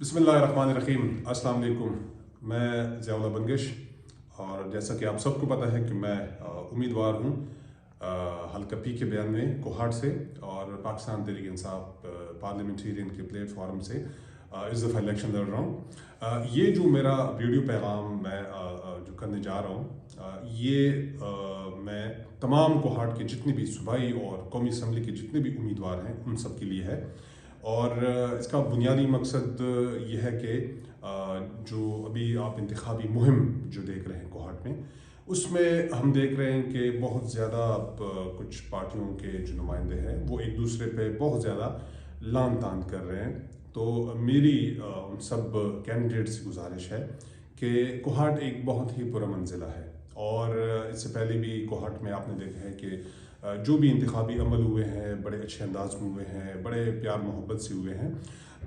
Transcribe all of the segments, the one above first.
बिस्मिल्लाहिर्रहमानिर्रहीम। अस्सलाम वालेकुम। मैं ज़ियाउल्लाह बंगश और जैसा कि आप सबको पता है कि मैं उम्मीदवार हूँ हल्का पी के बयान में कोहाट से और पाकिस्तान तहरीक इंसाफ पार्लियामेंटेरियन के प्लेटफॉर्म से इस दफ़ा इलेक्शन लड़ रहा हूँ। ये जो मेरा वीडियो पैगाम मैं जो करने जा रहा हूँ मैं तमाम कोहाट के जितने भी सूबाई और कौमी असम्बली के जितने भी उम्मीदवार हैं उन सब के लिए है। और इसका बुनियादी मकसद ये है कि जो अभी आप इंतखाबी मुहिम जो देख रहे हैं कोहाट में, उसमें हम देख रहे हैं कि बहुत ज़्यादा कुछ पार्टियों के जो नुमाइंदे हैं वो एक दूसरे पे बहुत ज़्यादा लान तान कर रहे हैं। तो मेरी उन सब कैंडिडेट से गुजारिश है कि कोहाट एक बहुत ही पुरअमन ज़िला है और इससे पहले भी कोहाट में आपने देखा है कि जो भी इंतखाबी अमल हुए हैं बड़े अच्छे अंदाज में हुए हैं, बड़े प्यार मोहब्बत से हुए हैं।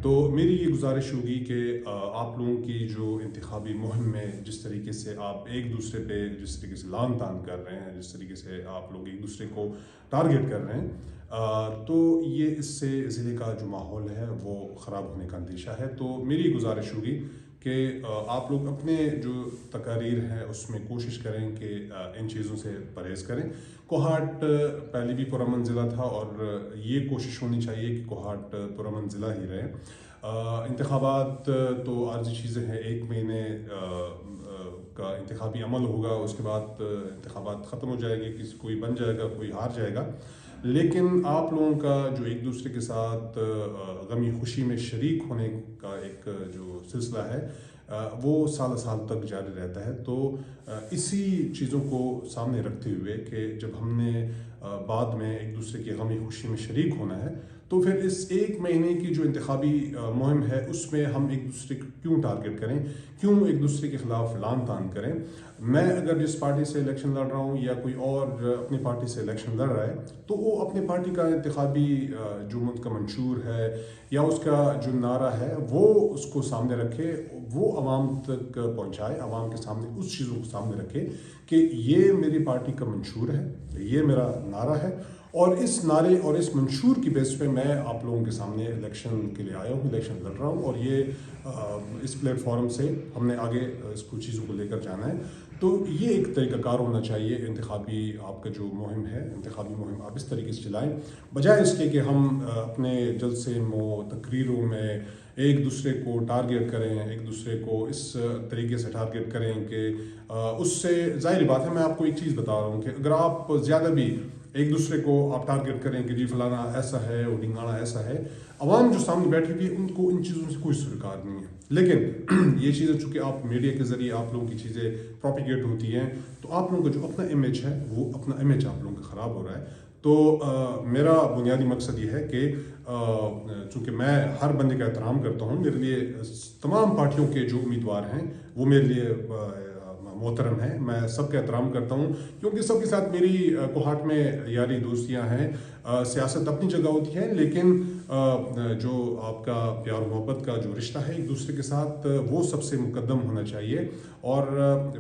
तो मेरी ये गुजारिश होगी कि आप लोगों की जो इंतखाबी मुहिम में जिस तरीके से आप एक दूसरे पे जिस तरीके से लान तान कर रहे हैं, जिस तरीके से आप लोग एक दूसरे को टारगेट कर रहे हैं, तो ये इससे ज़िले का जो माहौल है वो ख़राब होने का अंदेशा है। तो मेरी गुजारिश होगी कि आप लोग अपने जो तकारीर हैं उसमें कोशिश करें कि इन चीज़ों से परहेज़ करें। कोहाट पहले भी पुरअमन ज़िला था और ये कोशिश होनी चाहिए कि कोहाट पुरअमन ज़िला ही रहे। इंतखाबात तो आर्जी चीज़ें हैं, 1 महीने का इंतखाबी अमल होगा, उसके बाद इंतखाबात ख़त्म हो जाएंगे, कोई बन जाएगा कोई हार जाएगा। लेकिन आप लोगों का जो एक दूसरे के साथ गमी खुशी में शरीक होने का एक जो सिलसिला है वो साल साल तक जारी रहता है। तो इसी चीज़ों को सामने रखते हुए कि जब हमने बाद में एक दूसरे की गमी खुशी में शरीक होना है, तो फिर इस 1 महीने की जो इंतखाबी मुहिम है उसमें हम एक दूसरे को क्यों टारगेट करें, क्यों एक दूसरे के ख़िलाफ़ लान तान करें। मैं अगर जिस पार्टी से इलेक्शन लड़ रहा हूँ या कोई और अपनी पार्टी से इलेक्शन लड़ रहा है, तो वो अपनी पार्टी का इंतखाबी जो उनका मंशूर है या उसका जो नारा है वो उसको सामने रखे, वो आवाम तक पहुँचाए, आवाम के सामने उस चीज़ों को सामने रखे कि ये मेरी पार्टी का मंशूर है, ये मेरा नारा है और इस नारे और इस मंशूर की बेस पे मैं आप लोगों के सामने इलेक्शन के लिए आया हूँ, इलेक्शन लड़ रहा हूँ और ये इस प्लेटफॉर्म से हमने आगे इसको चीज़ों को लेकर जाना है। तो ये एक तरीक़ाकार होना चाहिए इंतखाबी आपका जो मुहिम है, इंतखाबी मुहिम आप इस तरीके से चलाएँ, बजाय इसके कि हम अपने जलसे में तकरीरों में एक दूसरे को टारगेट करें, एक दूसरे को इस तरीके से टारगेट करें कि उससे ज़ाहिर बात है। मैं आपको एक चीज़ बता रहा हूँ कि अगर आप ज़्यादा भी एक दूसरे को आप टारगेट करें कि जी फलाना ऐसा है और ढिंगाना ऐसा है, अवाम जो सामने बैठी हुई है उनको इन चीज़ों से कोई सरोकार नहीं है। लेकिन ये चीज़ें चूँकि आप मीडिया के ज़रिए आप लोगों की चीज़ें प्रोपिगेट होती हैं, तो आप लोगों का जो अपना इमेज है वो अपना इमेज आप लोगों का ख़राब हो रहा है। तो मेरा बुनियादी मकसद ये है कि चूँकि मैं हर बंदे का एहतराम करता हूँ, मेरे लिए तमाम पार्टियों के जो उम्मीदवार हैं वो मेरे लिए मोहतरम है, मैं सबका एहतराम करता हूँ क्योंकि सबके साथ मेरी कोहाट में यारी दोस्तियाँ हैं। सियासत अपनी जगह होती है, लेकिन जो आपका प्यार मोहब्बत का जो रिश्ता है एक दूसरे के साथ वो सबसे मुकद्दम होना चाहिए और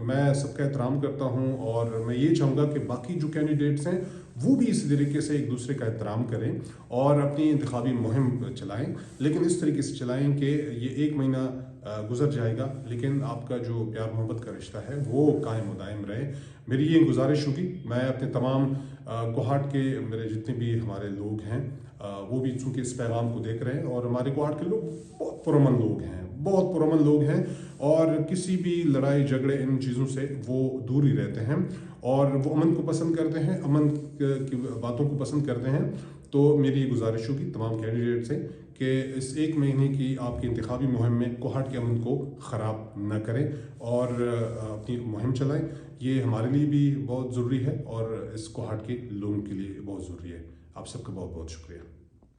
मैं सबका एहतराम करता हूँ और मैं ये चाहूँगा कि बाकी जो कैंडिडेट्स हैं वो भी इस तरीके से एक दूसरे का एहतराम करें और अपनी इंतखाबी मुहिम चलाएं, लेकिन इस तरीके से चलाएं कि ये 1 महीना गुजर जाएगा लेकिन आपका जो प्यार मोहब्बत का रिश्ता है वो कायम दायम रहे। मेरी ये गुजारिश होगी। मैं अपने तमाम कोहाट के मेरे जितने भी हमारे लोग हैं वो भी चूँकि इस पैगाम को देख रहे हैं और हमारे कोहाट के लोग बहुत पुरअमन लोग हैं, बहुत पुरअमन लोग हैं और किसी भी लड़ाई झगड़े इन चीज़ों से वो दूर ही रहते हैं और वो अमन को पसंद करते हैं, अमन की बातों को पसंद करते हैं। तो मेरी ये गुजारिश होगी तमाम कैंडिडेट से कि इस 1 महीने की आपकी इंतखाबी मुहिम में कोहाट के अमन को ख़राब न करें और अपनी मुहिम चलाएं। ये हमारे लिए भी बहुत ज़रूरी है और इस कोहाट के लोगों के लिए बहुत ज़रूरी है। आप सबका बहुत बहुत शुक्रिया।